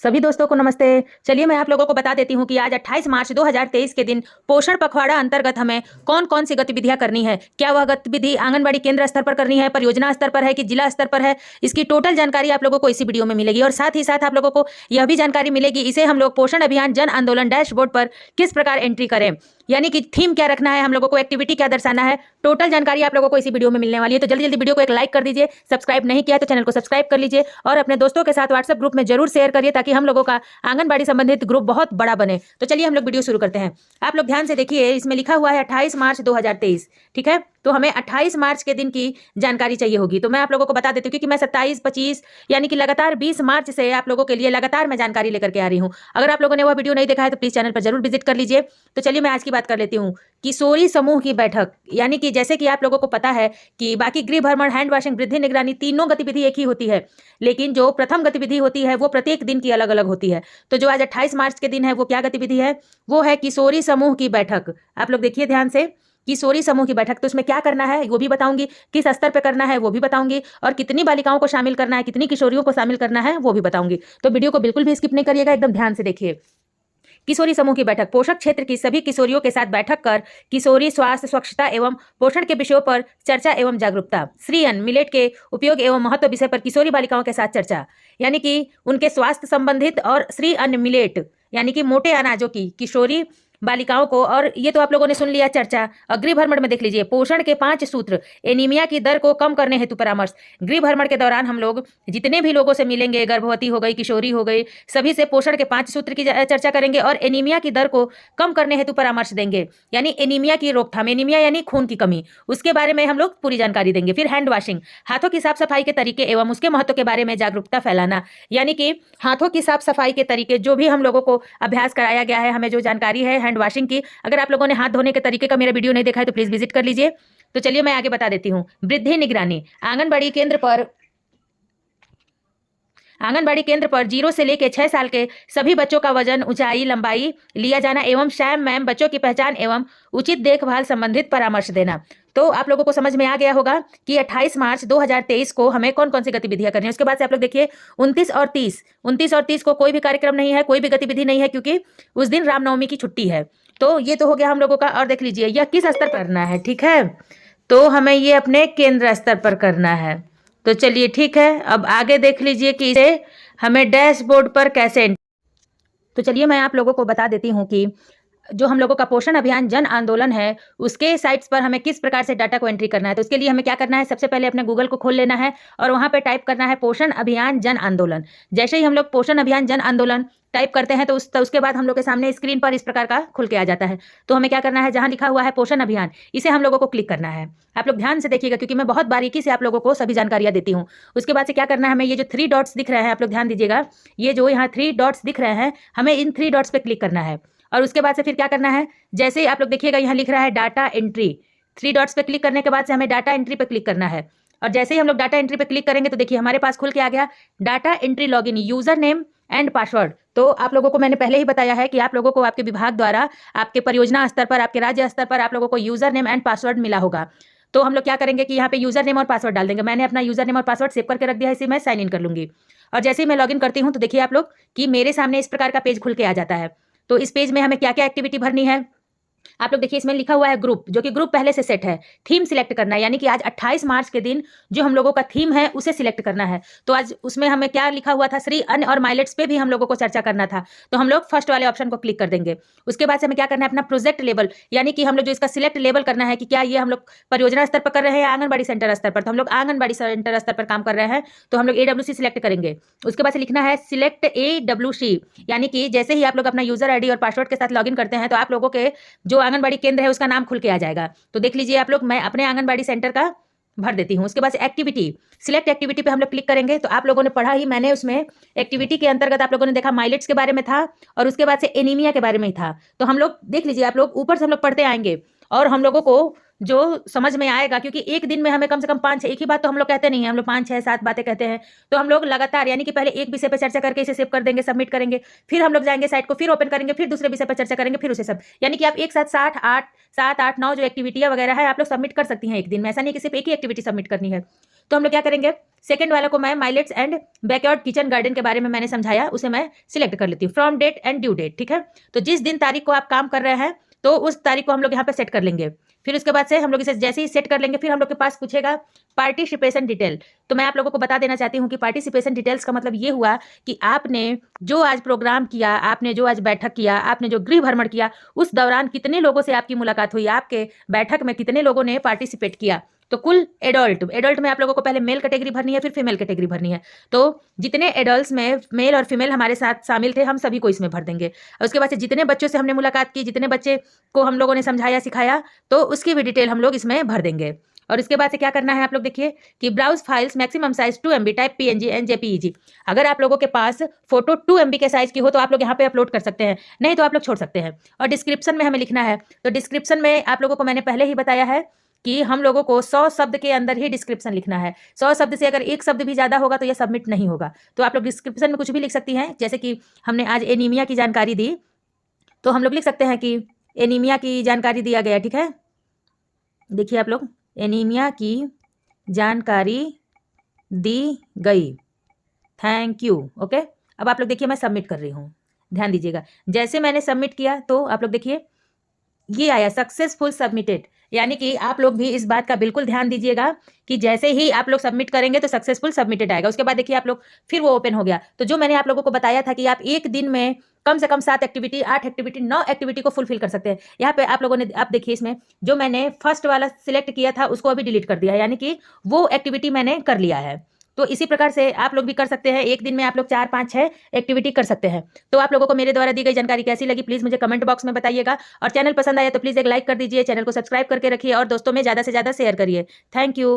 सभी दोस्तों को नमस्ते। चलिए मैं आप लोगों को बता देती हूँ कि आज 28 मार्च 2023 के दिन पोषण पखवाड़ा अंतर्गत हमें कौन कौन सी गतिविधियां करनी है। क्या वह गतिविधि आंगनबाड़ी केंद्र स्तर पर करनी है, परियोजना स्तर पर है कि जिला स्तर पर है, इसकी टोटल जानकारी आप लोगों को इसी वीडियो में मिलेगी। और साथ ही साथ आप लोगों को यह भी जानकारी मिलेगी इसे हम लोग पोषण अभियान जन आंदोलन डैशबोर्ड पर किस प्रकार एंट्री करें, यानी कि थीम क्या रखना है, हम लोगों को एक्टिविटी क्या दर्शाना है। टोटल जानकारी आप लोगों को इसी वीडियो में मिलने वाली है। तो जल्दी जल्दी वीडियो को एक लाइक कर दीजिए, सब्सक्राइब नहीं किया तो चैनल को सब्सक्राइब कर लीजिए और अपने दोस्तों के साथ व्हाट्सएप ग्रुप में जरूर शेयर करिए ताकि हम लोगों का आंगनबाड़ी संबंधित ग्रुप बहुत बड़ा बने। तो चलिए हम लोग वीडियो शुरू करते हैं। आप लोग ध्यान से देखिए, इसमें लिखा हुआ है 28 मार्च 2023, ठीक है। तो हमें 28 मार्च के दिन की जानकारी चाहिए होगी। तो मैं आप लोगों को बता देती हूँ क्योंकि मैं 27, 25 यानी कि लगातार 20 मार्च से आप लोगों के लिए लगातार मैं जानकारी लेकर के आ रही हूँ। अगर आप लोगों ने वह वीडियो नहीं देखा है तो प्लीज चैनल पर जरूर विजिट कर लीजिए। तो चलिए मैं आज की बात कर लेती हूँ। किशोरी समूह की बैठक, यानी कि जैसे कि आप लोगों को पता है कि बाकी गृह भ्रमण, हैंड वॉशिंग, वृद्धि निगरानी तीनों गतिविधि एक ही होती है, लेकिन जो प्रथम गतिविधि होती है वो प्रत्येक दिन की अलग अलग होती है। तो जो आज 28 मार्च के दिन है वो क्या गतिविधि है, वो है किशोरी समूह की बैठक। आप लोग देखिए ध्यान से, किशोरी समूह की बैठक। तो उसमें क्या करना है वो भी बताऊंगी, किस स्तर पे करना है वो भी बताऊंगी, और कितनी बालिकाओं को शामिल करना है, कितनी किशोरियों को शामिल करना है वो भी बताऊंगी। तो वीडियो को बिल्कुल भी स्किप नहीं करिएगा, एकदम ध्यान से देखिए। किशोरी समूह की बैठक, पोषक क्षेत्र की सभी किशोरियों के साथ बैठक कर किशोरी स्वास्थ्य, स्वच्छता एवं पोषण के विषयों पर चर्चा एवं जागरूकता। श्री अन्न मिलेट के उपयोग एवं महत्व विषय पर किशोरी बालिकाओं के साथ चर्चा, यानी कि उनके स्वास्थ्य संबंधित, और श्री अन्न मिलेट यानी कि मोटे अनाजों की किशोरी बालिकाओं को। और ये तो आप लोगों ने सुन लिया चर्चा। गृह भ्रमण में देख लीजिए, पोषण के 5 सूत्र, एनीमिया की दर को कम करने हेतु परामर्श। गृह भ्रमण के दौरान हम लोग जितने भी लोगों से मिलेंगे, गर्भवती हो गई, किशोरी हो गई, सभी से पोषण के 5 सूत्र की चर्चा करेंगे और एनीमिया की दर को कम करने हेतु परामर्श देंगे, यानी एनीमिया की रोकथाम, एनीमिया यानी खून की कमी, उसके बारे में हम लोग पूरी जानकारी देंगे। फिर हैंड वॉशिंग, हाथों की साफ सफाई के तरीके एवं उसके महत्व के बारे में जागरूकता फैलाना, यानी कि हाथों की साफ सफाई के तरीके जो भी हम लोगों को अभ्यास कराया गया है, हमें जो जानकारी है हैंड वॉशिंग की। अगर आप लोगों ने हाथ धोने के तरीके का मेरा वीडियो नहीं देखा है तो प्लीज विजिट कर लीजिए। तो चलिए मैं आगे बता देती हूँ। वृद्धि निगरानी, आंगनबाड़ी केंद्र पर 0 से लेकर 6 साल के सभी बच्चों का वजन, ऊंचाई, लंबाई लिया जाना एवं शैम मैम बच्चों की पहचान एवं उचित देखभाल संबंधित परामर्श देना। तो आप लोगों को समझ में आ गया होगा कि 28 मार्च 2023 को हमें कौन कौन सी गतिविधियां करनी है। उसके बाद से आप लोग देखिए 29 और 30 को कोई भी कार्यक्रम नहीं है, कोई भी गतिविधि नहीं है, क्योंकि उस दिन रामनवमी की छुट्टी है। तो ये तो हो गया हम लोगों का। और देख लीजिए यह किस स्तर पर करना है, ठीक है। तो हमें ये अपने केंद्र स्तर पर करना है। तो चलिए ठीक है, अब आगे देख लीजिए कि इसे हमें डैशबोर्ड पर कैसे। तो चलिए मैं आप लोगों को बता देती हूँ कि जो हम लोगों का पोषण अभियान जन आंदोलन है उसके साइट्स पर हमें किस प्रकार से डाटा को एंट्री करना है। तो उसके लिए हमें क्या करना है, सबसे पहले अपने गूगल को खोल लेना है और वहां पे टाइप करना है पोषण अभियान जन आंदोलन। जैसे ही हम लोग पोषण अभियान जन आंदोलन टाइप करते हैं तो उसके बाद हम लोग के सामने स्क्रीन पर इस प्रकार का खुल के आ जाता है। तो हमें क्या करना है, जहां लिखा हुआ है पोषण अभियान, इसे हम लोगों को क्लिक करना है। आप लोग ध्यान से देखिएगा क्योंकि मैं बहुत बारीकी से आप लोगों को सभी जानकारियां देती हूँ। उसके बाद से क्या करना है, हमें ये जो 3 डॉट्स दिख रहे हैं, आप लोग ध्यान दीजिएगा, ये जो यहाँ 3 डॉट्स दिख रहे हैं, हमें इन 3 डॉट्स पे क्लिक करना है। और उसके बाद से फिर क्या करना है, जैसे ही आप लोग देखिएगा यहाँ लिख रहा है डाटा एंट्री, 3 डॉट्स पे क्लिक करने के बाद से हमें डाटा एंट्री पे क्लिक करना है। और जैसे ही हम लोग डाटा एंट्री पे क्लिक करेंगे तो देखिए हमारे पास खुल के आ गया data entry login, user name and password. तो आप लोगों को मैंने पहले ही बताया है कि आप लोगों को आपके विभाग द्वारा, आपके परियोजना स्तर पर, आपके राज्य स्तर पर आप लोगों को यूजर नेम एंड पासवर्ड मिला होगा। तो हम लोग क्या करेंगे कि यहाँ पे यूजर नेम और पासवर्ड डाल देंगे। मैंने अपना यूजर नेम और पासवर्ड सेव करके रख दिया है, इसे मैं साइन इन कर लूंगी। और जैसे ही मैं लॉगिन करती हूँ तो देखिए आप लोग कि मेरे सामने इस प्रकार का पेज खुल के आ जाता है। तो इस पेज में हमें क्या क्या एक्टिविटी भरनी है, आप लोग देखिए इसमें लिखा हुआ है ग्रुप, जो कि ग्रुप पहले से सेट है। थीम सिलेक्ट करना है, यानी कि आज 28 मार्च के दिन जो हम लोगों का थीम है उसे सिलेक्ट करना है। तो आज उसमें हमें क्या लिखा हुआ था, श्री अन्न और माइलेट्स पे भी हम लोगों को चर्चा करना था। तो हम लोग फर्स्ट वाले ऑप्शन को क्लिक कर देंगे। उसके बाद से हमें क्या करना है, अपना प्रोजेक्ट लेवल, यानी कि हम लोग जो इसका सिलेक्ट लेवल करना है कि क्या ये हम लोग परियोजना स्तर पर कर रहे हैं या आंगनबाड़ी सेंटर स्तर पर। तो हम लोग आंगनबाड़ी सेंटर स्तर पर काम कर रहे हैं, तो हम लोग AWC सिलेक्ट करेंगे। उसके बाद से लिखना है सिलेक्ट AWC, यानी कि जैसे ही आप लोग अपना यूजर ID और पासवर्ड के साथ लॉगिन करते हैं तो आप लोगों के जो आंगनबाड़ी केंद्र है उसका नाम खुल के आ जाएगा। तो देख लीजिए आप लोग, मैं अपने आंगनबाड़ी सेंटर का भर देती हूँ। उसके बाद एक्टिविटी, सिलेक्ट एक्टिविटी पे हम लोग क्लिक करेंगे। तो आप लोगों ने पढ़ा ही, मैंने उसमें एक्टिविटी के अंतर्गत आप लोगों ने देखा माइलेट्स के बारे में था और उसके बाद से एनीमिया के बारे में ही था। तो हम लोग देख लीजिए, आप लोग ऊपर से हम लोग पढ़ते आएंगे और हम लोगों को जो समझ में आएगा, क्योंकि एक दिन में हमें कम से कम 5-6, एक ही बात तो हम लोग कहते नहीं है, हम लोग 5-6-7 बातें कहते हैं। तो हम लोग लगातार, यानी कि पहले एक विषय पर चर्चा करके इसे सेव कर देंगे, सबमिट करेंगे, फिर हम लोग जाएंगे साइट को, फिर ओपन करेंगे, फिर दूसरे विषय पर चर्चा करेंगे, फिर उसे सब, यानी कि आप एक साथ 7-8 9 जो एक्टिविटियां वगैरह है आप लोग सबमिट कर सकती हैं एक दिन में। ऐसा नहीं कि सिर्फ एक ही एक्टिविटी सबमिट करनी है। तो हम लोग क्या करेंगे, सेकंड वाला को मैं millets and backyard kitchen garden के बारे में मैंने समझाया, उसे मैं सिलेक्ट कर लेती हूँ, from date and due date. ठीक है, तो जिस दिन तारीख को आप काम कर रहे हैं तो उस तारीख को हम लोग यहाँ पे सेट कर लेंगे। फिर उसके बाद से हम लोग इसे जैसे ही सेट कर लेंगे, फिर हम लोग के पास पूछेगा पार्टिसिपेशन डिटेल। तो मैं आप लोगों को बता देना चाहती हूँ कि पार्टिसिपेशन डिटेल्स का मतलब ये हुआ कि आपने जो आज प्रोग्राम किया, आपने जो आज बैठक किया, आपने जो गृह भ्रमण किया, उस दौरान कितने लोगों से आपकी मुलाकात हुई, आपके बैठक में कितने लोगों ने पार्टिसिपेट किया। तो कुल एडल्ट में आप लोगों को पहले मेल कैटेगरी भरनी है, फिर फीमेल कैटेगरी भरनी है। तो जितने एडल्ट्स में मेल और फीमेल हमारे साथ शामिल थे, हम सभी को इसमें भर देंगे। और उसके बाद से जितने बच्चों से हमने मुलाकात की, जितने बच्चे को हम लोगों ने समझाया सिखाया, तो उसकी भी डिटेल हम लोग इसमें भर देंगे। और इसके बाद से क्या करना है, आप लोग देखिए कि browse files maximum size 2 MB type PNG and JPEG। अगर आप लोगों के पास फोटो 2 MB के साइज की हो तो आप लोग यहाँ पे अपलोड कर सकते हैं, नहीं तो आप लोग छोड़ सकते हैं। और डिस्क्रिप्शन में हमें लिखना है, तो डिस्क्रिप्शन में आप लोगों को मैंने पहले ही बताया है कि हम लोगों को 100 शब्द के अंदर ही डिस्क्रिप्शन लिखना है। 100 शब्द से अगर एक शब्द भी ज़्यादा होगा तो यह सबमिट नहीं होगा। तो आप लोग डिस्क्रिप्शन में कुछ भी लिख सकती हैं, जैसे कि हमने आज एनीमिया की जानकारी दी, तो हम लोग लिख सकते हैं कि एनीमिया की जानकारी दिया गया। ठीक है, देखिए आप लोग, एनीमिया की जानकारी दी गई, थैंक यू। ओके, अब आप लोग देखिए मैं सबमिट कर रही हूँ, ध्यान दीजिएगा। जैसे मैंने सबमिट किया तो आप लोग देखिए ये आया सक्सेसफुल सबमिटेड, यानी कि आप लोग भी इस बात का बिल्कुल ध्यान दीजिएगा कि जैसे ही आप लोग सबमिट करेंगे तो सक्सेसफुल सबमिटेड आएगा। उसके बाद देखिए आप लोग, फिर वो ओपन हो गया। तो जो मैंने आप लोगों को बताया था कि आप एक दिन में कम से कम 7 एक्टिविटी, 8 एक्टिविटी, 9 एक्टिविटी को फुलफिल कर सकते हैं। यहाँ पे आप लोगों ने, आप देखिए इसमें जो मैंने फर्स्ट वाला सिलेक्ट किया था उसको अभी डिलीट कर दिया है, यानी कि वो एक्टिविटी मैंने कर लिया है। तो इसी प्रकार से आप लोग भी कर सकते हैं, एक दिन में आप लोग 4, 5, 6 एक्टिविटी कर सकते हैं। तो आप लोगों को मेरे द्वारा दी गई जानकारी कैसी लगी प्लीज़ मुझे कमेंट बॉक्स में बताइएगा, और चैनल पसंद आया तो प्लीज़ एक लाइक कर दीजिए, चैनल को सब्सक्राइब करके रखिए और दोस्तों में ज़्यादा से ज़्यादा शेयर करिए। Thank you.